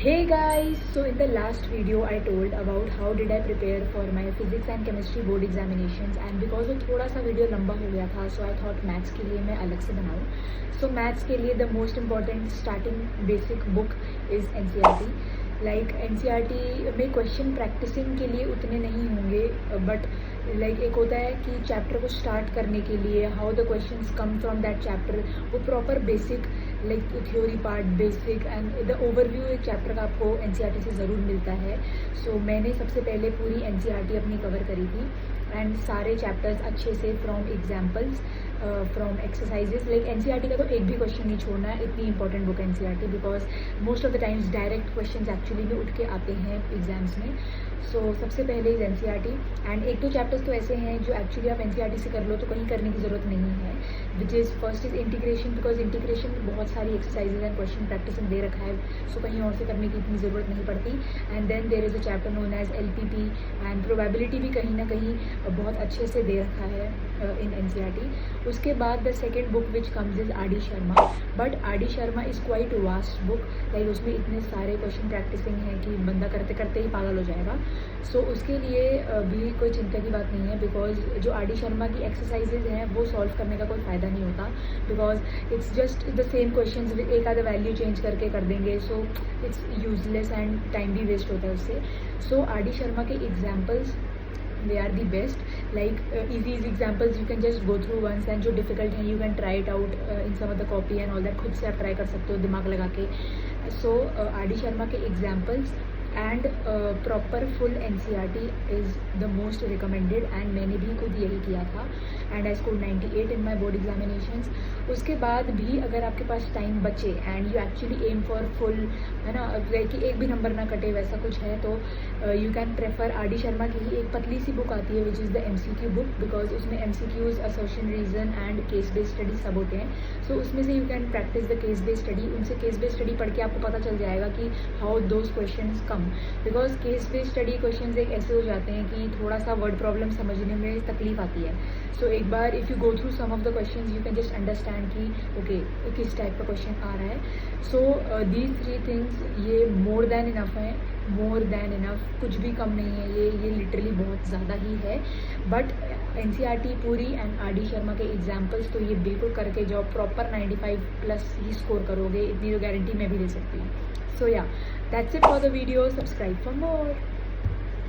Hey guys, so in the last video I told about how did I prepare for my physics and chemistry board examinations, and because वो थोड़ा सा video लंबा हो गया था so I thought maths के लिए मैं अलग से बनाऊँ. So मैथ्स के लिए the most important starting basic book is NCERT. Like NCERT में क्वेश्चन प्रैक्टिसिंग के लिए उतने नहीं होंगे, बट लाइक एक होता है कि चैप्टर को स्टार्ट करने के लिए how the questions come from that chapter, वो proper basic like theory part basic and the overview एक चैप्टर का आपको NCERT से ज़रूर मिलता है. सो मैंने सबसे पहले पूरी NCERT अपनी कवर करी थी एंड सारे चैप्टर्स अच्छे से from examples from exercises. Like NCERT का तो एक भी क्वेश्चन नहीं छोड़ना है, इतनी इंपॉर्टेंट बुक है NCERT, because most of the times direct questions actually में उठ के आते हैं एग्जाम्स में. सो सबसे पहले इज NCERT एंड एक दो चैप्टर्स तो ऐसे हैं जो एक्चुअली आप NCERT से कर लो तो कहीं करने की ज़रूरत नहीं है, which is first is integration, because integration में बहुत सारी एक्सरसाइजेज एंड क्वेश्चन प्रैक्टिसिंग दे रखा है, सो कहीं और से करने की इतनी ज़रूरत नहीं पड़ती. And then there is a chapter known as LPP and probability भी कहीं ना कहीं बहुत अच्छे से दे रखा है इन NCERT. उसके बाद the second book which comes is RD Sharma, but RD Sharma is quite vast book. Like उसमें इतने सारे क्वेश्चन प्रैक्टिसिंग है कि बंदा करते करते ही पागल हो जाएगा. सो उसके लिए भी कोई चिंता की बात नहीं है, बिकॉज जो RD शर्मा की एक्सरसाइजेज हैं वो सॉल्व करने का कोई फ़ायदा नहीं होता, because it's just the same question, एक आधा वैल्यू चेंज करके कर देंगे, so it's useless and time भी वेस्ट होता है उससे. सो RD शर्मा के examples they are the best. Like easy examples you can just go through once, and जो difficult है you can try it out in some of the copy and all that, खुद से आप try कर सकते हो दिमाग लगा के. So RD शर्मा के examples and proper full NCERT is the most recommended, and मैंने भी खुद यही किया था and I scored 98 in my board examinations. उसके बाद भी अगर आपके पास टाइम बचे and you actually aim for full, है ना, लाइक एक भी नंबर ना कटे वैसा कुछ है, तो you can prefer RD Sharma की ही एक पतली सी बुक आती है which is the MCQ book, because उसमें MCQs assertion reason and case based study सब होते हैं. सो उसमें से you can practise the case based study. उनसे केस बेस्ड स्टडी पढ़ के आपको पता चल जाएगा कि how those question come, because case based study question एक ऐसे हो जाते हैं कि थोड़ा सा वर्ड प्रॉब्लम समझने में तकलीफ आती है. सो एक बार if you go through some of the question you can just understand कि ओके किस टाइप का क्वेश्चन आ रहा है. सो दीज थ्री थिंग्स ये मोर देन इनफ है, मोर देन इनफ, कुछ भी कम नहीं है, ये लिटरली बहुत ज़्यादा ही है. बट NCERT पूरी एंड RD शर्मा के एग्जाम्पल्स तो ये बिल्कुल करके जाओ, प्रॉपर 95+ ही स्कोर करोगे, इतनी तो गारंटी मैं भी दे सकती हूँ. सो या that's it for the video. Subscribe for more.